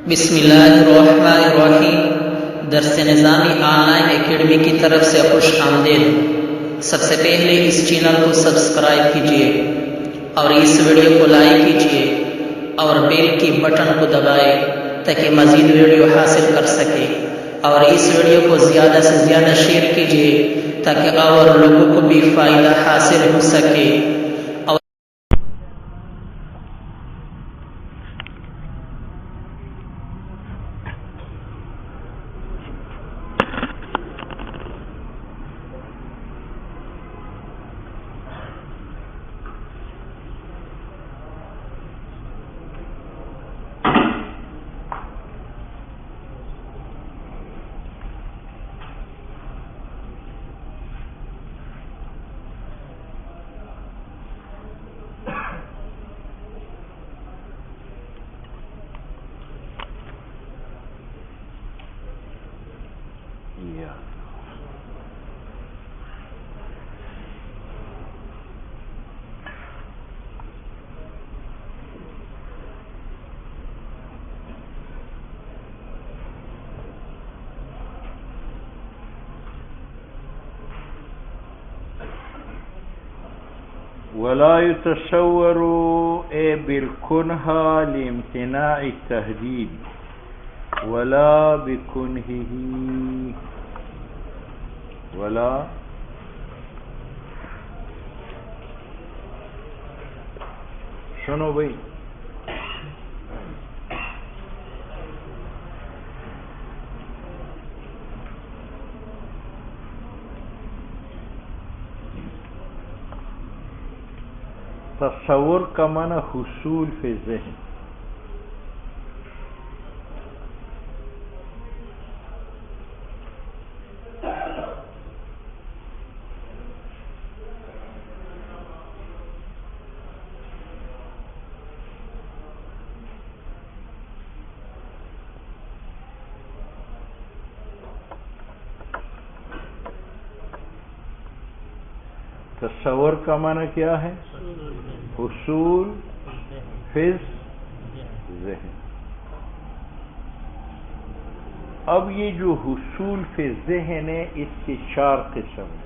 بسم اللہ الرحمن الرحیم۔ درس نظامی آن لائن اکیڈمی کی طرف سے خوش آمدید۔ سب سے پہلے اس چینل کو سبسکرائب کیجیے اور اس ویڈیو کو لائک کیجیے اور بیل کی بٹن کو دبائیں تاکہ مزید ویڈیو حاصل کر سکے، اور اس ویڈیو کو زیادہ سے زیادہ شیئر کیجیے تاکہ اور لوگوں کو بھی فائدہ حاصل ہو سکے۔ ولا يتصور بالكنه لامتناع التهديد ولا بكنهه ولا سنو بھائی، تصور کا معنی حصول فی ذہن۔ تصور کا معنی کیا ہے؟ حصول فی ذہن۔ اب یہ جو حصول فی ذہن ہے، اس کے چار قسم ہیں۔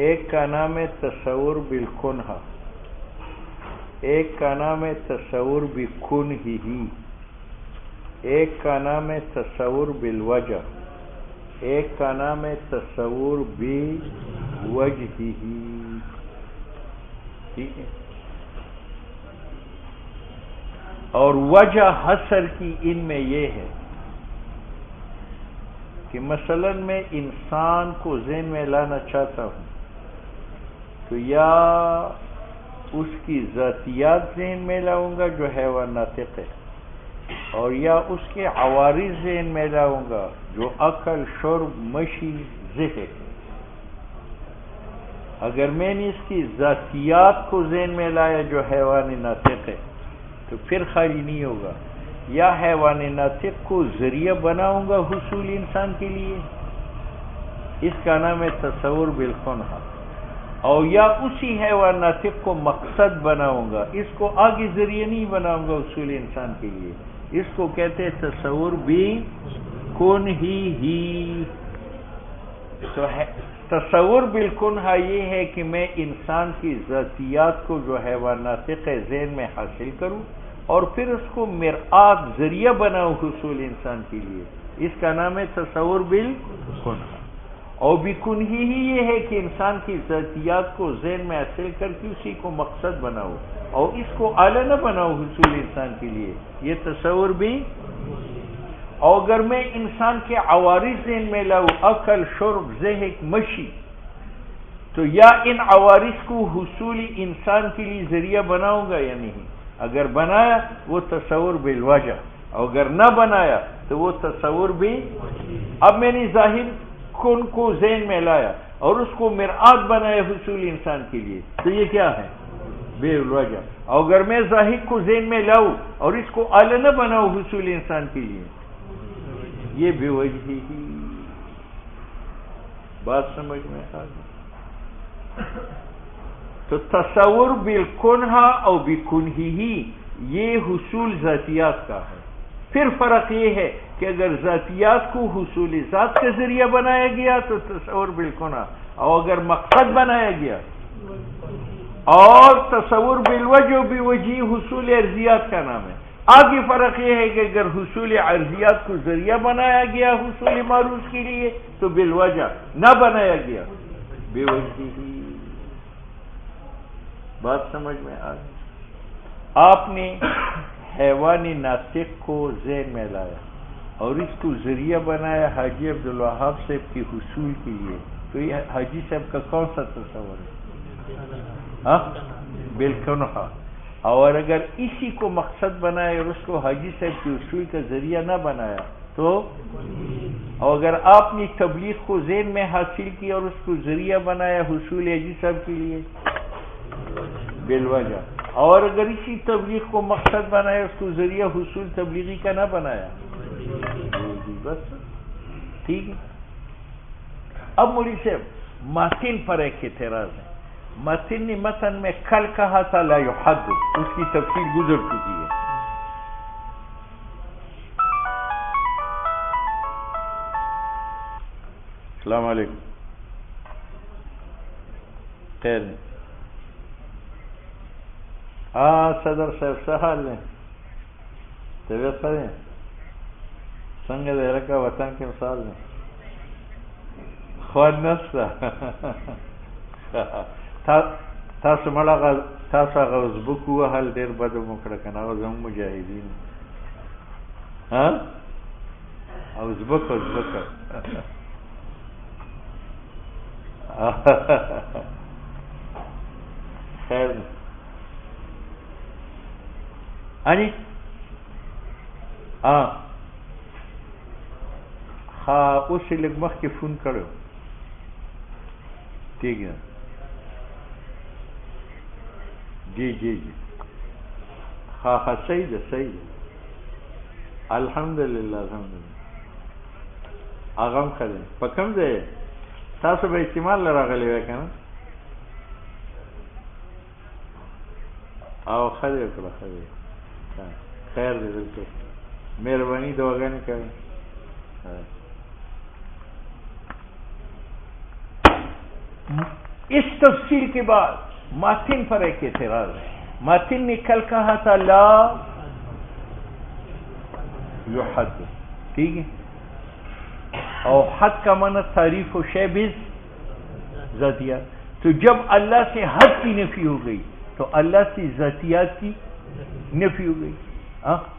ایک کا نام ہے تصور بالکنہ، ایک کا نام ہے تصور بکنہہ، ایک کا نام ہے تصور بالوجہ، ایک کا نام ہے تصور بوجہہ۔ ٹھیک ہے، اور وجہ حصر کی ان میں یہ ہے کہ مثلا میں انسان کو ذہن میں لانا چاہتا ہوں تو یا اس کی ذاتیات ذہن میں لاؤں گا جو حیوان ناطق ہے، اور یا اس کے عوارض ذہن میں لاؤں گا جو عقل، شرب، مشی، ذہن۔ اگر میں نے اس کی ذاتیات کو ذہن میں لایا جو حیوان ناطق ہے تو پھر خالی نہیں ہوگا، یا حیوان ناطق کو ذریعہ بناؤں گا حصول انسان کے لیے، اس کا نام ہے تصور بالکنہ، اور یا اسی حیوان ناطق کو مقصد بناؤں گا، اس کو آگے ذریعہ نہیں بناؤں گا حصول انسان کے لیے، اس کو کہتے ہیں تصور بکنہہ۔ تو تصور بالکنہ یہ ہے کہ میں انسان کی ذاتیات کو جو حیوان ناطق ہے ذہن میں حاصل کروں اور پھر اس کو مرآت ذریعہ بناؤں حصول انسان کے لیے، اس کا نام ہے تصور بالکنہ۔ اور بکنہہ ہی یہ ہے کہ انسان کی ذاتیات کو ذہن میں حاصل کر کے اسی کو مقصد بناؤ اور اس کو اعلیٰ نہ بناؤ حصول انسان کے لیے، یہ تصور بھی۔ اور اگر میں انسان کے عوارض ذہن میں لاؤں، عقل، شرب، ذہن، مشی، تو یا ان عوارض کو حصول انسان کے لیے ذریعہ بناؤں گا یا نہیں۔ اگر بنایا وہ تصور بالوجہ، اور اگر نہ بنایا تو وہ تصور بھی۔ اب میں نے ظاہر کن کو ذہن میں لایا اور اس کو مرآت بنایا حصول انسان کے لیے، تو یہ کیا ہے؟ بالوجہ۔ اور اگر میں ظاہر کو ذہن میں لاؤں اور اس کو اعلیٰ نہ بناؤں حصول انسان کے لیے، یہ بے وجہ ہی۔ بات سمجھ میں آ گئی؟ تو تصور بالکنہ اور بکنہی یہ حصول ذاتیات کا ہے، پھر فرق یہ ہے کہ اگر ذاتیات کو حصول ذات کے ذریعہ بنایا گیا تو تصور بالکنا، اور اگر مقصد بنایا گیا، اور تصور بالوجہ و بوجی حصول عرضیات کا نام ہے۔ آگے فرق یہ ہے کہ اگر حصول عرضیات کو ذریعہ بنایا گیا حصول معروض کے لیے تو بالوجہ، نہ بنایا گیا بے وجہ ہی۔ بات سمجھ میں آ گئی؟ آپ نے حیوان ناطق کو ذہن میں لایا اور اس کو ذریعہ بنایا حاجی عبدالوہاب صاحب کے حصول کے لیے، تو یہ حاجی صاحب کا کون سا تصور ہے؟ بالکنہ۔ اور اگر اسی کو مقصد بنایا اور اس کو حاجی صاحب کے حصول کا ذریعہ نہ بنایا تو، اور اگر آپ نے تبلیغ کو ذہن میں حاصل کیا اور اس کو ذریعہ بنایا حصول حاجی صاحب کے لیے بالوجہ، اور اگر اسی تبلیغ کو مقصد بنایا اس کو ذریعہ حصول تبلیغی کا نہ بنایا، بس ٹھیک ہے۔ اب مولوی صاحب متن پر ایک اعتراض ہے۔ متن نے متن میں کل کہا تھا لا یحد، اس کی تفصیل گزر چکی ہے۔ السلام علیکم، خیر صدر صاحب سہال نے طبیعت سر سنگ دہرہ کا وطن کے مثال نے خواد نستا تاسو مړه تاسو هغه ازبک وهل ډېر بد مو کړه که نه، هغه زموږ مجاهدین ازبک خیر انی اوس یې لږ مخکې فون کړی ٹھیک ہے جی ہاں صحیح ہے الحمدللہ آغام خدای په کوم ځای تاسو به استعمال راغلی وای که نه؟ او خدای وکړه خیر دی، بالکل مهرباني دعاګانې کوي۔ اس تفصیل کے بعد ماتن پر ایک اعتراض ہے۔ ماتن نے کل کہا تھا لا یحد، ٹھیک ہے، اور حد کا معنی تعریف و شے بز ذاتیات، تو جب اللہ سے حد کی نفی ہو گئی تو اللہ سے ذاتیات کی نفی ہو گئی،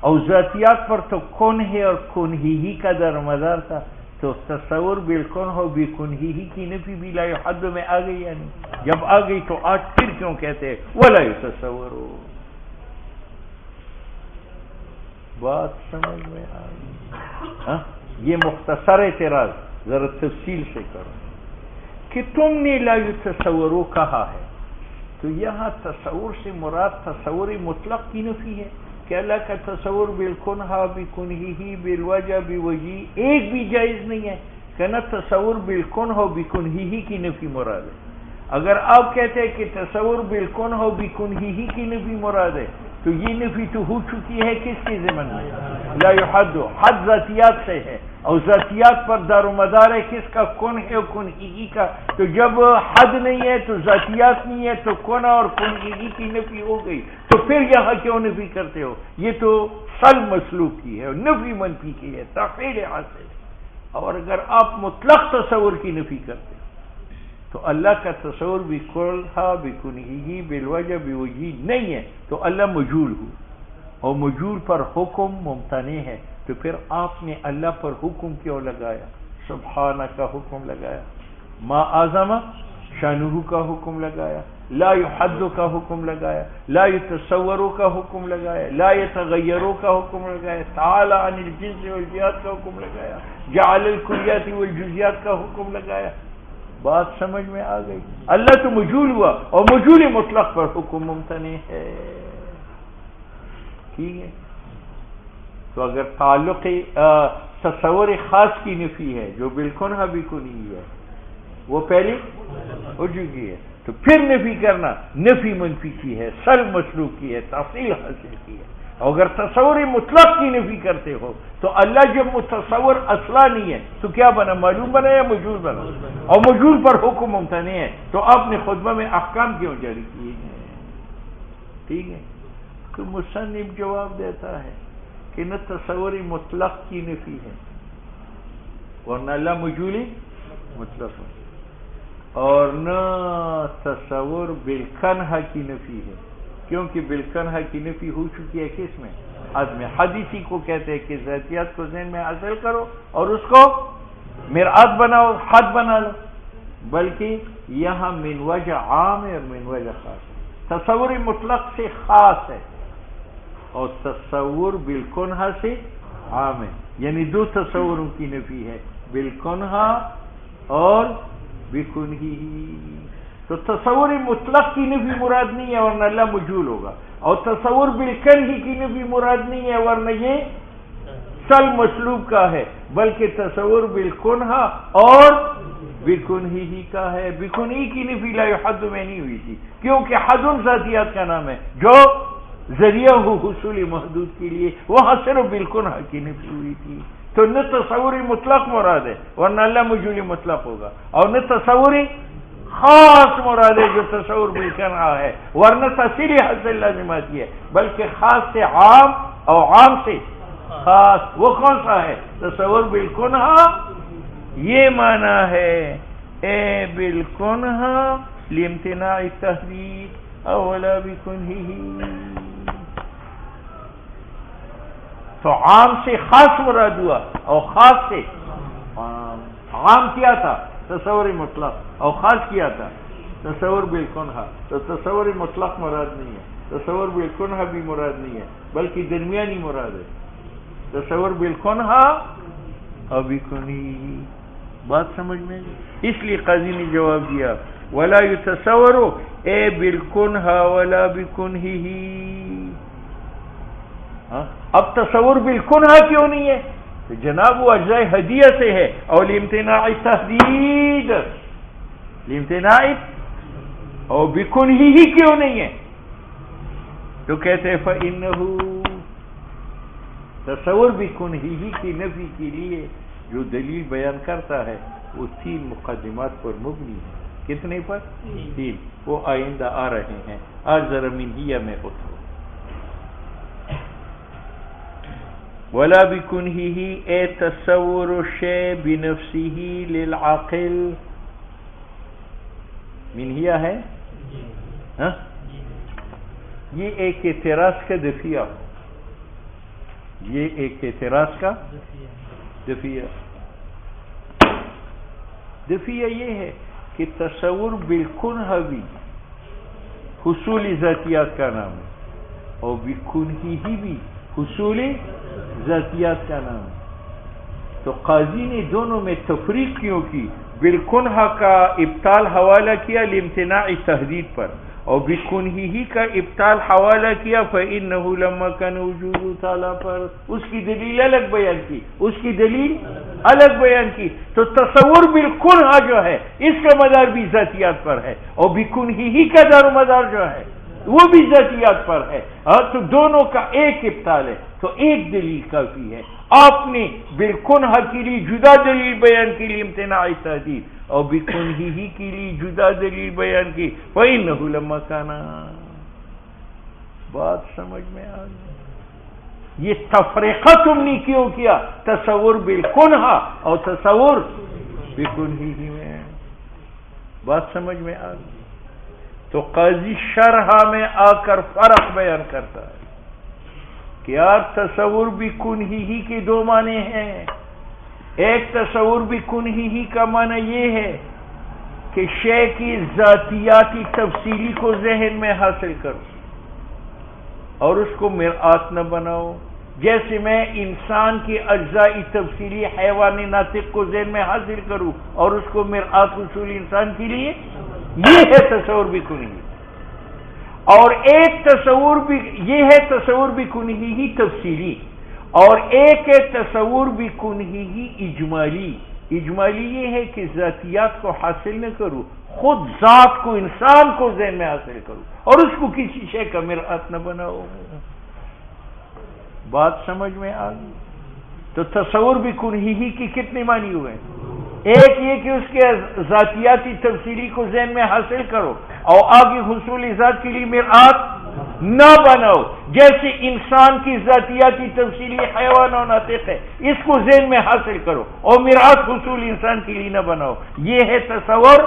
اور ذاتیات پر تو کون ہے اور کون ہی کا دار مدار تھا، تو تصور بالکن ہو بھی کن ہی کی نفی بھی لا یحد میں آ گئی، یعنی جب آ گئی تو آج پھر کیوں کہتے ہیں ولا یتصور ہو؟ بات سمجھ میں آ گئی؟ یہ مختصر اعتراض ذرا تفصیل سے کرو کہ تم نے لا یتصورو کہا ہے، تو یہاں تصور سے مراد تصور مطلق کی نفی ہے کہ اللہ کا تصور بالکنہا بکنہی بالوجہ بوجی ایک بھی جائز نہیں ہے کہ نہ تصور بالکنہا بکنہی کی نفی مراد ہے۔ اگر آپ کہتے ہیں کہ تصور بالکنہا بکنہی کی نفی مراد ہے تو یہ نفی تو ہو چکی ہے کس کے ضمن میں؟ لا یحد، حد ذاتیات سے ہے، اور ذاتیات پر دار و مدار ہے کس کا؟ کن ہے اور کنہی کا، تو جب حد نہیں ہے تو ذاتیات نہیں ہے تو کن اور کنہی کی نفی ہو گئی، تو پھر یہاں کیوں نفی کرتے ہو؟ یہ تو سلب مسلوب کی ہے، نفی منفی کی ہے، تخیل حاصل ہے۔ اور اگر آپ مطلق تصور کی نفی کرتے ہو تو اللہ کا تصور بھی کلھا بکنہی بالوجہ بوجی نہیں ہے، تو اللہ مجہول ہو، اور مجہول پر حکم ممتنع ہے، تو پھر آپ نے اللہ پر حکم کیوں لگایا؟ سبحانہ کا حکم لگایا، ما اعظم شانہ کا حکم لگایا، لا یحد کا حکم لگایا، لا یتصور کا حکم لگایا، لا یتغیر کا حکم لگایا، تعالی عن الجنس والجزیات کا حکم لگایا، جعل الکلیات والجزیات کا حکم لگایا۔ بات سمجھ میں آ گئی؟ اللہ تو مجہول ہوا اور مجہول مطلق پر حکم ممتنع ہے، ٹھیک ہے۔ تو اگر تعلق تصور خاص کی نفی ہے جو بالکنہ بکنہی ہے وہ پہلے ہو چکی ہے، تو پھر نفی کرنا نفی منفی کی ہے، سلب مشروع کی ہے، تفصیل حاصل کی ہے۔ اور اگر تصور مطلق کی نفی کرتے ہو تو اللہ جب متصور اصلا نہیں ہے تو کیا بنا؟ معلوم بنا یا مجہول بنا؟ اور مجہول پر حکم ممتنع ہے تو آپ نے خطبہ میں احکام کیوں جاری کیے ہیں؟ ٹھیک ہے، تو مصنف جواب دیتا ہے کہ نہ تصور مطلق کی نفی ہے ورنہ اللہ مجہولی مطلق ہے، اور نہ تصور بالکنہ کی نفی ہے، کیونکہ بالکنہ کی نفی ہو چکی ہے کس میں؟ حد میں۔ حدیثی کو کہتے ہیں کہ ذاتیات کو ذہن میں حاصل کرو اور اس کو مرآت بناؤ، حد بنا لو، بلکہ یہاں من وجہ عام ہے اور من وجہ خاص ہے۔ تصور مطلق سے خاص ہے اور تصور بالکنہ سے عام ہے، یعنی دو تصوروں کی نفی ہے، بالکنہ اور بکنہی۔ تو تصور مطلق کی نفی مراد نہیں ہے ورنہ اللہ مجہول ہوگا، اور تصور بالکنہی کی نفی مراد نہیں ہے ورنہ یہ سل مسلوب کا ہے، بلکہ تصور بالکنہ اور بکنہی کا ہے۔ بکنہی کی نفی لا حد میں نہیں ہوئی تھی کیونکہ حد ان ذاتیات کا نام ہے جو ذریعہ ہو حصول محدود کے لیے، وہاں صرف بالکنہ کی نفی ہوئی تھی۔ تو نہ تصوری مطلق مراد ہے ورنہ اللہ مجھولی مطلق ہوگا، اور نہ تصوری خاص مراد ہے جو تصور بالکنہ ہے ورنہ تفصیلی حاصل لازماتی ہے، بلکہ خاص سے عام اور عام سے خاص۔ وہ کون سا ہے؟ تصور بالکنہ، یہ معنی ہے اے بالکنہ لامتناع التحدید اولا بکنہی۔ تو عام سے خاص مراد ہوا اور خاص سے عام۔ عام کیا تھا؟ تصور مطلق، اور خاص کیا تھا تصور بالکنہ۔ تو تصور مطلق مراد نہیں ہے، تصور بالکنہ بھی مراد نہیں ہے، بلکہ درمیانی مراد ہے، تصور بالکنہ اور بکنہی۔ بات سمجھ میں؟ اس لیے قاضی نے جواب دیا ولا یتصور اے بالکنہ ولا بکنہی۔ اب تصور بالکنہ کیوں نہیں ہے؟ تو جناب وہ اجزاء ہدیہ سے ہے، اور لامتناع تحدید، لامتناع اور بکنہی کیوں نہیں ہے؟ تو کہتے ہیں فإنہ، تصور بکنہی کی نفی کے لیے جو دلیل بیان کرتا ہے وہ 3 مقدمات پر مبنی ہے۔ کتنے پر؟ 3۔ وہ آئندہ آ رہے ہیں، آج ذرا منہیہ میں اترو۔ ولا بکنہی اے تصور الشیء بنفسہ للعاقل، منہیہ ہے ہاں؟ یہ ایک اعتراض کا دفیہ، یہ ایک اعتراض کا دفیہ یہ ہے کہ تصور بالکنہ بھی حصول ذاتیات کا نام ہے اور بکنہی بھی حصول ذاتیات کا نام ہے۔ تو قاضی نے دونوں میں تفریق کیوں کی؟ بالکنہ کا ابطال حوالہ کیا لامتناع تحدید پر، اور بکنہی کا ابطال حوالہ کیا فإنہ لما کان وجود تعالیٰ پر۔ اس کی دلیل الگ بیان کی، اس کی دلیل الگ بیان کی۔ تو تصور بالکنہ جو ہے اس کا مدار بھی ذاتیات پر ہے، اور بکنہی کا دار و مدار جو ہے وہ بھی ذاتیات پر ہے۔ تو دونوں کا ایک ابطال ہے، تو ایک دلیل کافی ہے۔ آپ نے بالکنہ کے لیے جدا دلیل بیان کی لامتناع تحدید، اور بکنہی کے لیے جدا دلیل بیان کی فإنہ لما کان۔ بات سمجھ میں آ گئی؟ یہ تفریقہ تم نے کیوں کیا تصور بالکنہ اور تصور بکنہی میں؟ بات سمجھ میں آ گئی؟ تو قاضی شرح میں آ کر فرق بیان کرتا ہے کہ یار تصور بکنہی کے 2 معنی ہیں۔ ایک تصور بکنہی کا معنی یہ ہے کہ شے کی ذاتیاتی تفصیلی کو ذہن میں حاصل کرو اور اس کو مرآت نہ بناؤ، جیسے میں انسان کی اجزائی تفصیلی حیوان ناطق کو ذہن میں حاصل کروں اور اس کو مرآت حصول انسان کے لیے، یہ ہے تصور بکنہی۔ اور ایک تصور بھی یہ ہے تصور بکنہی تفصیلی، اور ایک ہے تصور بکنہی اجمالی۔ اجمالی یہ ہے کہ ذاتیات کو حاصل نہ کروں، خود ذات کو، انسان کو ذہن میں حاصل کرو اور اس کو کسی شے کا مرآت نہ بناؤ۔ بات سمجھ میں آ گئی؟ تو تصور بھی کنہی کی کتنے معنی ہوئے؟ ایک یہ کہ اس کے ذاتیاتی تفصیلی کو ذہن میں حاصل کرو اور آگے حصول ذات کے لیے مرآت نہ بناؤ، جیسے انسان کی ذاتیاتی تفصیلی حیوان و ناطق ہے، اس کو ذہن میں حاصل کرو اور مرآت حصول انسان کے لیے نہ بناؤ۔ یہ ہے تصور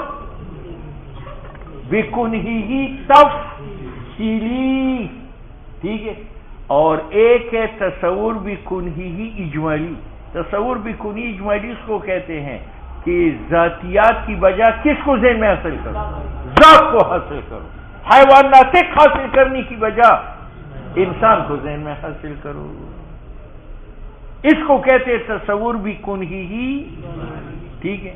بکنہی تفصیلی، ٹھیک ہے؟ اور ایک ہے تصور بکنہی اجمالی۔ تصور بکنہی اجمالی اس کو کہتے ہیں کہ ذاتیات کی بجا کس کو ذہن میں حاصل کرو؟ ذات کو حاصل کرو۔ حیوان ناطق حاصل کرنے کی بجا انسان کو ذہن میں حاصل کرو۔ اس کو کہتے ہیں تصور بکنہی، ٹھیک ہے؟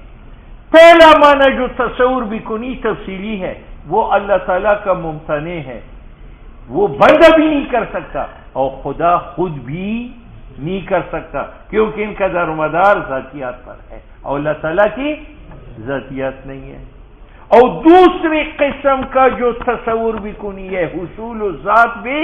پہلا معنی جو تصور بکنہی تفصیلی ہے وہ اللہ تعالیٰ کا ممتنع ہے، وہ بندہ بھی نہیں کر سکتا اور خدا خود بھی نہیں کر سکتا، کیونکہ ان کا دار و مدار ذاتیات پر ہے اور اللہ تعالیٰ کی ذاتیات نہیں ہے۔ اور دوسری قسم کا جو تصور بکنہی ہے حصول ذات بھی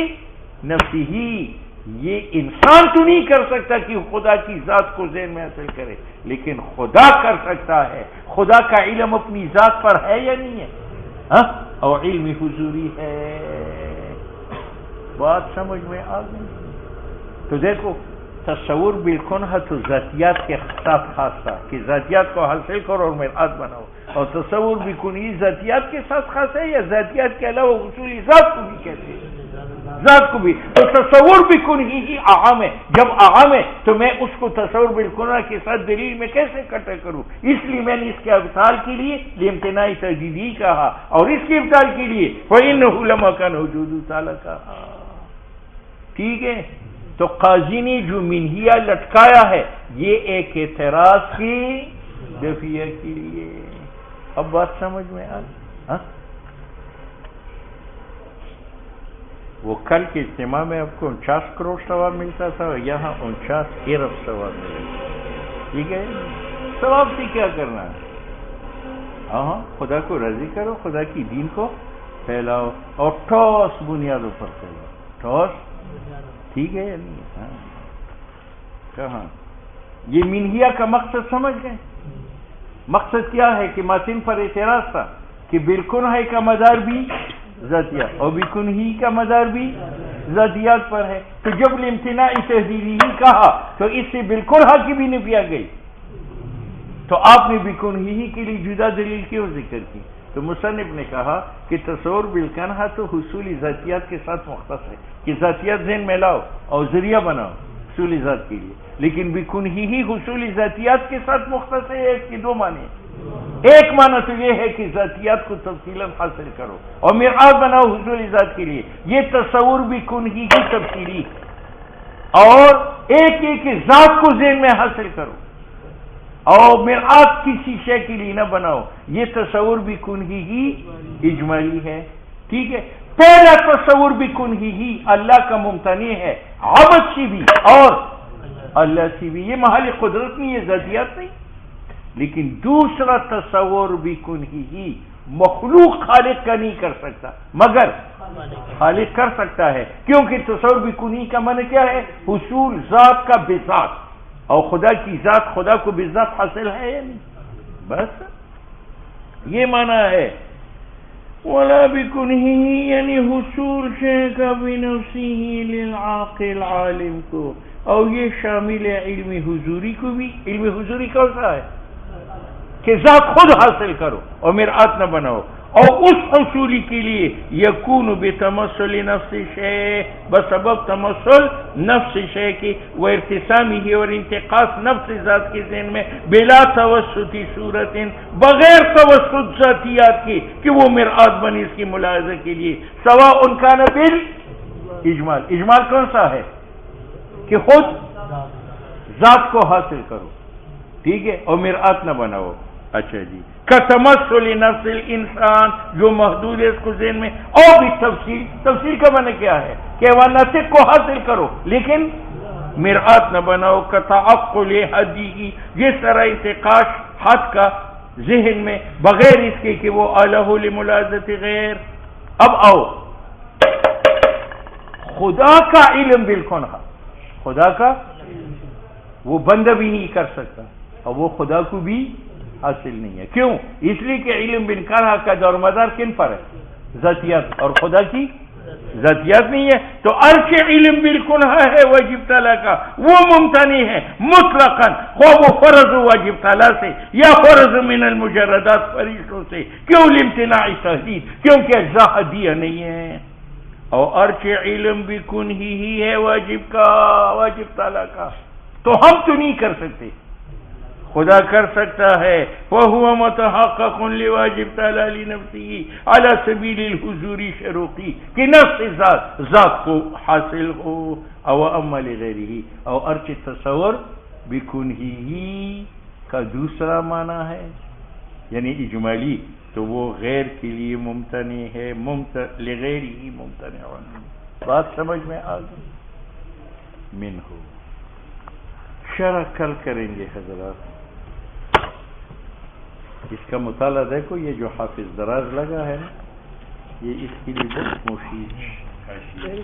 نفسی، یہ انسان تو نہیں کر سکتا کہ خدا کی ذات کو ذہن میں حاصل کرے، لیکن خدا کر سکتا ہے۔ خدا کا علم اپنی ذات پر ہے یا نہیں ہے؟ اور علم حضوری ہے۔ بات سمجھ میں آ گئی؟ تو دیکھو تصور بالکنہ تو ذاتیات کے ساتھ خاص تھا کہ ذاتیات کو حاصل کرو اور مرآت بناؤ، اور تصور بکنہی ذاتیات کے ساتھ خاص ہے یا ذاتیات کے علاوہ حصولی ذات کو بھی کہتے ہیں؟ ذات کو بھی۔ تو تصور بکنہی ہی اعم ہے، جب اعم ہے تو میں اس کو تصور بالکنہ کے ساتھ دلیل میں کیسے اکٹھا کروں؟ اس لیے میں نے اس کے ابطال کے لیے امتناعی تجدیدی کہا اور اس کے ابطال کے لیے فَإِنَّهُ لَمَا كَانَ وُجُودُ تَعَالَى کہا، ٹھیک ہے؟ تو قاضی نے جو منہیہ لٹکایا ہے یہ ایک اعتراض کی دفعہ کے لیے۔ اب بات سمجھ میں آ گئی؟ وہ کل کے اجتماع میں آپ کو 49 کروڑ ثواب ملتا تھا اور یہاں 49 ارب ثواب ملے گا، ٹھیک ہے؟ ثواب سے کیا کرنا ہے؟ ہاں خدا کو راضی کرو، خدا کی دین کو پھیلاؤ اور ٹھوس بنیادوں پر پھیلاؤ۔ ٹھوس، ٹھیک ہے یا نہیں؟ ہاں کہاں یہ منہیہ کا مقصد سمجھ گئے؟ مقصد کیا ہے کہ ماتن پر اعتراض تھا کہ بالکنہی کا مدار بھی ذاتیات اور بکنہی کا مدار بھی ذاتیات پر ہے، تو جب امتناعی تحدیدی کہا تو اس سے بالکنہی کی بھی نفی آ گئی، تو آپ نے بکنہی کے لیے جدا دلیل کیوں ذکر کی؟ تو مصنف نے کہا کہ تصور بالکنہا تو حصول ذاتیات کے ساتھ مختص ہے کہ ذاتیات ذہن میں لاؤ اور ذریعہ بناؤ حصول ذات کے لیے، لیکن بکنہی حصول ذاتیات کے ساتھ مختص ہے۔ اس کے دو معنی ہیں، ایک معنی تو یہ ہے کہ ذاتیات کو تفصیلاً حاصل کرو اور مرآت بناؤ حصول ذات کے لیے، یہ تصور بکنہی کی تفصیلی، اور ایک یہ کہ ذات کو ذہن میں حاصل کرو اور مرآت کسی شے کے لیے نہ بناؤ، یہ تصور بکنہی اجمالی ہے، ٹھیک ہے؟ پہلا تصور بکنہی اللہ کا ممتنع ہے، عبد سے بھی اور اللہ سے بھی، یہ محل قدرت نہیں، یہ ذاتیات نہیں۔ لیکن دوسرا تصور بکنہی مخلوق خالق کا نہیں کر سکتا مگر خالق کر سکتا ہے، کیونکہ تصور بکنہی کا معنی کیا ہے؟ حصول ذات کا بذات، اور خدا کی ذات خدا کو بذات حاصل ہے یا نہیں؟ بس یہ معنی ہے۔ وَلَا بِكُنْهِ یعنی حصول شے کا بنفسه للعاقل عالم کو، اور یہ شامل ہے علم حضوری کو بھی۔ علم حضوری کون سا ہے؟ کہ ذات خود حاصل کرو اور مرآت نہ بناؤ، اور اس حصولی کے لیے یکون بتمثل نفس شے، بسبب تمثل نفس شے کی، وہ ارتسامی ہی اور انتقاص نفس ذات کے ذہن میں، بلا توسطی صورت، بغیر توسط ذاتیات کی کہ وہ مرآت بنی اس کی ملاحظہ کے لیے، سوا ان کا نبل اجمال۔ اجمال کون سا ہے؟ کہ خود ذات کو حاصل کرو، ٹھیک ہے، اور مرآت نہ بناؤ۔ اچھا جی، کتمثل نفس الانسان جو محدود ہے اس کو ذہن میں، اور بھی تفصیل۔ تفصیل کا معنی کیا ہے؟ کہ وہ ناطق کو حاصل کرو لیکن مرآت نہ بناؤ۔ کتعقل حدی، جس طرح انتقاش حد کا ذہن میں بغیر اس کے کہ وہ الہ لملاحظت غیر. اب آؤ، خدا کا علم بالکل ہے، خدا کا وہ بندہ بھی نہیں کر سکتا اور وہ خدا کو بھی حاصل نہیں ہے. کیوں؟ اس لیے کہ علم بالکل کا دور مدار کن پر ہے؟ ذاتیات، اور خدا کی ذاتیات نہیں ہے. تو عرش علم بالکل ہے واجب تعالیٰ کا، وہ ممتنع ہے مطلقاً، خواہ وہ فرض واجب تعالیٰ سے یا فرض من المجردات فرشتوں سے. کیوں؟ لامتناع تحدید، کیونکہ اجزاء حدیہ نہیں ہے. اور عرش علم بکن ہی ہے واجب کا، واجب تعالیٰ کا. تو ہم تو نہیں کر سکتے، خدا کر سکتا ہے. وَهُوَ مُتَحَقَّقٌ لِوَاجِبْ تَعَالَى لِنَفْسِهِ عَلَى سَبِيلِ الْحُضُورِ شَرُوقِي کہ نفس ذات کو حاصل ہو. او اما لغیرہ، اور عرش تصور بکنہی کا دوسرا معنی ہے یعنی اجمالی، تو وہ غیر کے لیے ممتنع ہے، لغیرہ ممتنع. بات سمجھ میں آ گئی؟ منہ شرح کل کریں گے حضرات. اس کا مطالعہ دیکھو، یہ جو حافظ دراز لگا ہے نا، یہ اس کے لیے بہت مفید ہے.